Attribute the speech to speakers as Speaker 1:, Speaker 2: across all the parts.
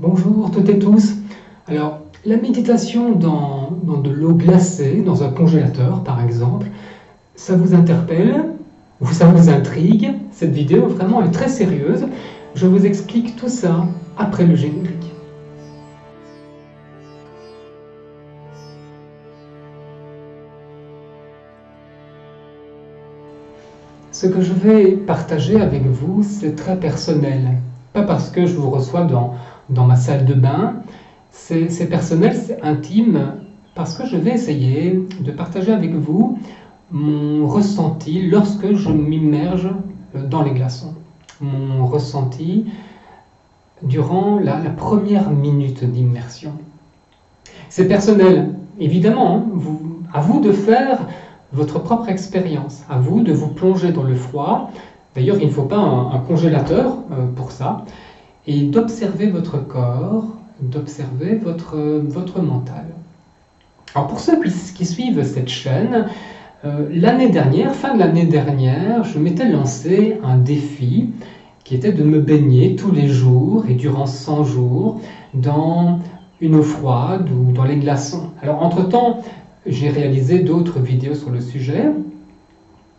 Speaker 1: Bonjour toutes et tous. Alors, la méditation dans de l'eau glacée, dans un congélateur par exemple, ça vous interpelle ou ça vous intrigue? Cette vidéo vraiment est très sérieuse. Je vous explique tout ça après le générique. Ce que je vais partager avec vous, c'est très personnel. Pas parce que je vous reçois dans ma salle de bain, c'est personnel, c'est intime, parce que je vais essayer de partager avec vous mon ressenti lorsque je m'immerge dans les glaçons. Mon ressenti durant la première minute d'immersion. C'est personnel, évidemment, hein, à vous de faire votre propre expérience, à vous de vous plonger dans le froid. D'ailleurs, il ne faut pas un congélateur pour ça, et d'observer votre corps, d'observer votre mental. Alors pour ceux qui suivent cette chaîne, l'année dernière, fin de l'année dernière, je m'étais lancé un défi qui était de me baigner tous les jours et durant 100 jours dans une eau froide ou dans les glaçons. Alors entre-temps, j'ai réalisé d'autres vidéos sur le sujet,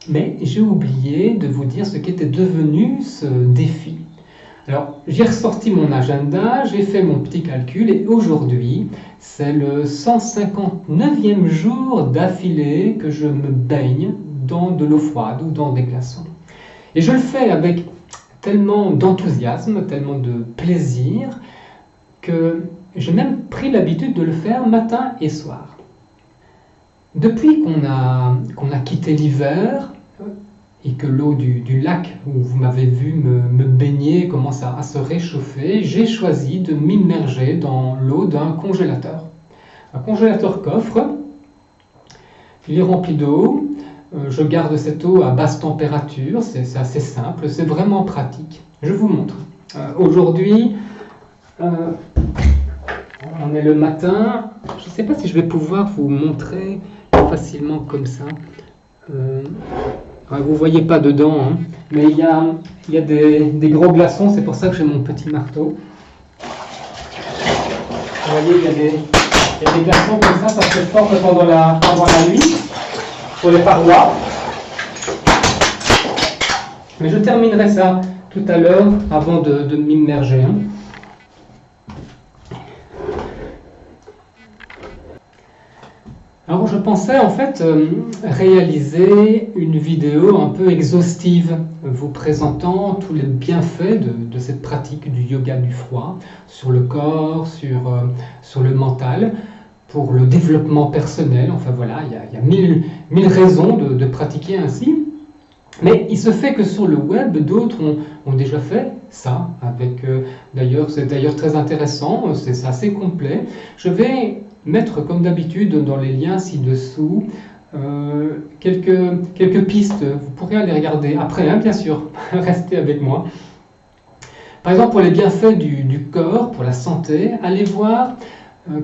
Speaker 1: mais j'ai oublié de vous dire ce qu'était devenu ce défi. Alors, j'ai ressorti mon agenda, j'ai fait mon petit calcul et aujourd'hui, c'est le 159e jour d'affilée que je me baigne dans de l'eau froide ou dans des glaçons. Et je le fais avec tellement d'enthousiasme, tellement de plaisir, que j'ai même pris l'habitude de le faire matin et soir. Depuis qu'on a quitté l'hiver, et que l'eau du lac où vous m'avez vu me baigner commence à se réchauffer, j'ai choisi de m'immerger dans l'eau d'un congélateur. Un congélateur coffre, il est rempli d'eau, je garde cette eau à basse température, c'est assez simple, c'est vraiment pratique. Je vous montre. Aujourd'hui, on est le matin, je ne sais pas si je vais pouvoir vous montrer facilement comme ça. Vous ne voyez pas dedans, hein, mais il y a des gros glaçons, c'est pour ça que j'ai mon petit marteau. Vous voyez, il y a des glaçons comme ça se forme pendant la nuit, sur les parois. Mais je terminerai ça tout à l'heure, avant de m'immerger. Hein. Alors je pensais en fait réaliser une vidéo un peu exhaustive, vous présentant tous les bienfaits de cette pratique du yoga du froid sur le corps, sur le mental, pour le développement personnel. Enfin voilà, il y a mille raisons de pratiquer ainsi. Mais il se fait que sur le web, d'autres ont déjà fait ça, c'est d'ailleurs très intéressant, c'est assez complet. Je vais mettre comme d'habitude dans les liens ci-dessous quelques pistes, vous pourrez aller regarder après, hein, bien sûr, restez avec moi. Par exemple, pour les bienfaits du corps, pour la santé, allez voir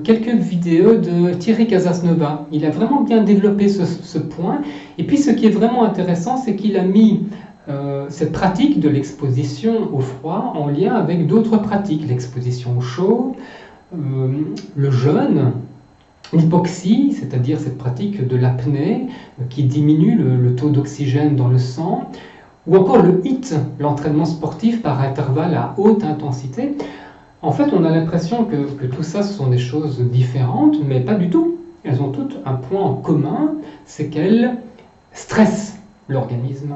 Speaker 1: quelques vidéos de Thierry Casasnova. Il a vraiment bien développé ce point. Et puis ce qui est vraiment intéressant, c'est qu'il a mis cette pratique de l'exposition au froid en lien avec d'autres pratiques. L'exposition au chaud, le jeûne, l'hypoxie, c'est-à-dire cette pratique de l'apnée qui diminue le taux d'oxygène dans le sang, ou encore le HIIT, l'entraînement sportif par intervalle à haute intensité. En fait, on a l'impression que tout ça, ce sont des choses différentes, mais pas du tout. Elles ont toutes un point en commun, c'est qu'elles stressent l'organisme.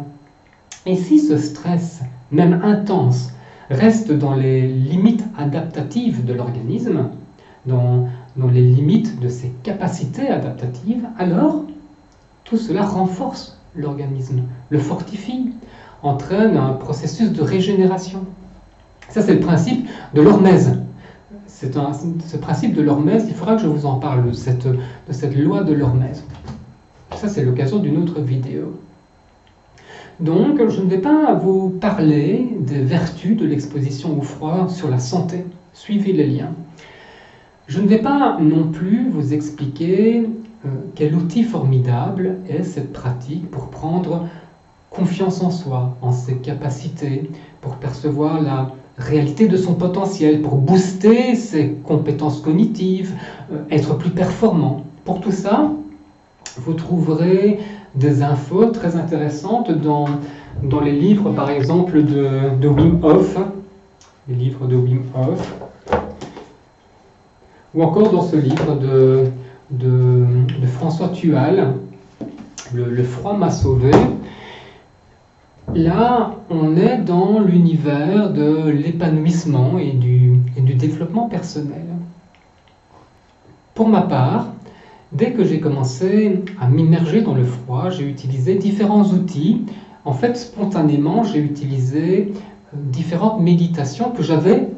Speaker 1: Et si ce stress, même intense, reste dans les limites adaptatives de l'organisme, dans les limites de ses capacités adaptatives, alors tout cela renforce l'organisme, le fortifie, entraîne un processus de régénération. Ça, c'est le principe de l'hormèse. Ce principe de l'hormèse, il faudra que je vous en parle, de cette loi de l'hormèse. Ça, c'est l'occasion d'une autre vidéo. Donc, je ne vais pas vous parler des vertus de l'exposition au froid sur la santé. Suivez les liens. Je ne vais pas non plus vous expliquer quel outil formidable est cette pratique pour prendre confiance en soi, en ses capacités, pour percevoir réalité de son potentiel, pour booster ses compétences cognitives, être plus performant. Pour tout ça, vous trouverez des infos très intéressantes dans les livres, par exemple, de Wim Hof, les livres de Wim Hof, ou encore dans ce livre de François Thual, le froid m'a sauvé. Là, on est dans l'univers de l'épanouissement et du développement personnel. Pour ma part, dès que j'ai commencé à m'immerger dans le froid, j'ai utilisé différents outils. En fait, spontanément, j'ai utilisé différentes méditations que j'avais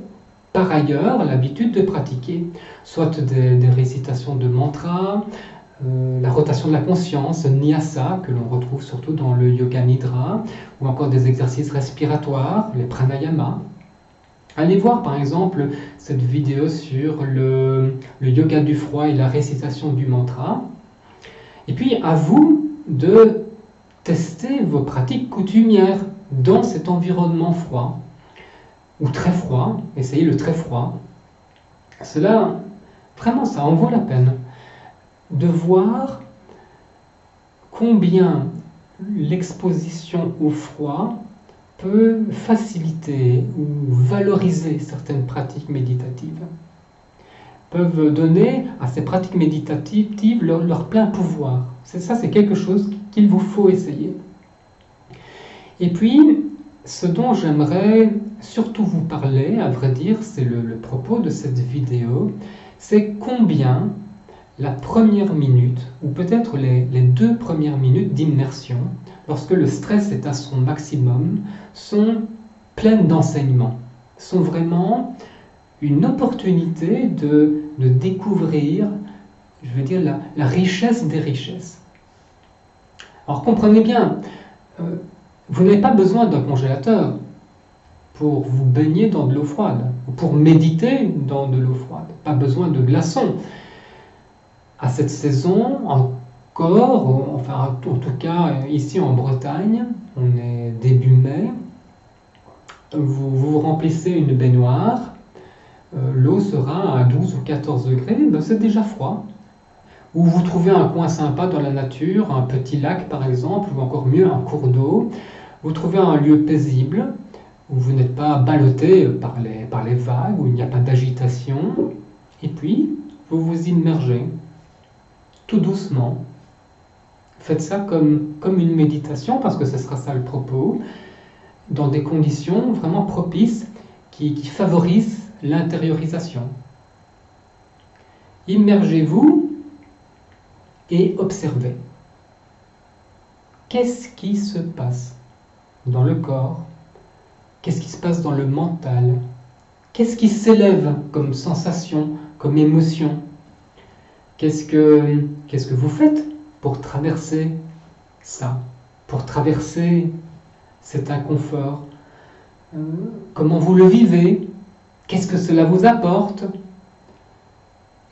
Speaker 1: par ailleurs l'habitude de pratiquer, soit des récitations de mantras, la rotation de la conscience, Nyasa, que l'on retrouve surtout dans le Yoga Nidra, ou encore des exercices respiratoires, les pranayama. Allez voir par exemple cette vidéo sur le yoga du froid et la récitation du mantra. Et puis à vous de tester vos pratiques coutumières dans cet environnement froid, ou très froid, essayez le très froid. Cela, vraiment, ça en vaut la peine de voir combien l'exposition au froid peut faciliter ou valoriser certaines pratiques méditatives, peuvent donner à ces pratiques méditatives leur plein pouvoir. C'est quelque chose qu'il vous faut essayer. Et puis, ce dont j'aimerais surtout vous parler, à vrai dire, c'est le propos de cette vidéo, c'est combien la première minute, ou peut-être les 2 premières minutes d'immersion, lorsque le stress est à son maximum, sont pleines d'enseignements, sont vraiment une opportunité de découvrir, je veux dire, la richesse des richesses. Alors comprenez bien, vous n'avez pas besoin d'un congélateur pour vous baigner dans de l'eau froide, ou pour méditer dans de l'eau froide, pas besoin de glaçons. À cette saison, encore, enfin en tout cas ici en Bretagne, on est début mai, vous remplissez une baignoire, l'eau sera à 12 ou 14 degrés, ben c'est déjà froid. Ou vous trouvez un coin sympa dans la nature, un petit lac par exemple, ou encore mieux un cours d'eau, vous trouvez un lieu paisible, où vous n'êtes pas ballotté par les vagues, où il n'y a pas d'agitation, et puis vous vous immergez tout doucement. Faites ça comme une méditation, parce que ce sera ça le propos, dans des conditions vraiment propices qui favorisent l'intériorisation. Immergez-vous et observez. Qu'est-ce qui se passe dans le corps? Qu'est-ce qui se passe dans le mental? Qu'est-ce qui s'élève comme sensation, comme émotion? Qu'est-ce que vous faites pour traverser ça, pour traverser cet inconfort? Comment vous le vivez? Qu'est-ce que cela vous apporte?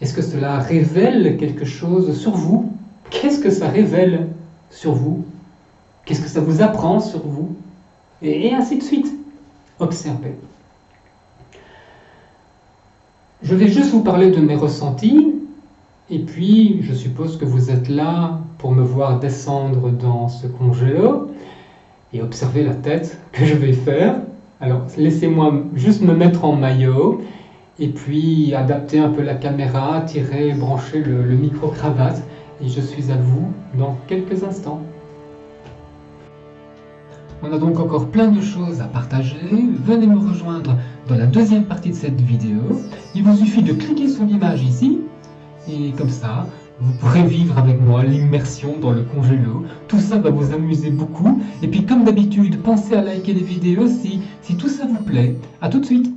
Speaker 1: Est-ce que cela révèle quelque chose sur vous? Qu'est-ce que ça révèle sur vous? Qu'est-ce que ça vous apprend sur vous? Et ainsi de suite. Observez. Je vais juste vous parler de mes ressentis, et puis je suppose que vous êtes là pour me voir descendre dans ce congélo et observer la tête que je vais faire. Alors laissez-moi juste me mettre en maillot et puis adapter un peu la caméra, tirer, brancher le micro-cravate, et je suis à vous dans quelques instants. On a donc encore plein de choses à partager. Venez me rejoindre dans la deuxième partie de cette vidéo. Il vous suffit de cliquer sur l'image ici, et comme ça, vous pourrez vivre avec moi l'immersion dans le congélo. Tout ça va vous amuser beaucoup. Et puis comme d'habitude, pensez à liker les vidéos si tout ça vous plaît. A tout de suite.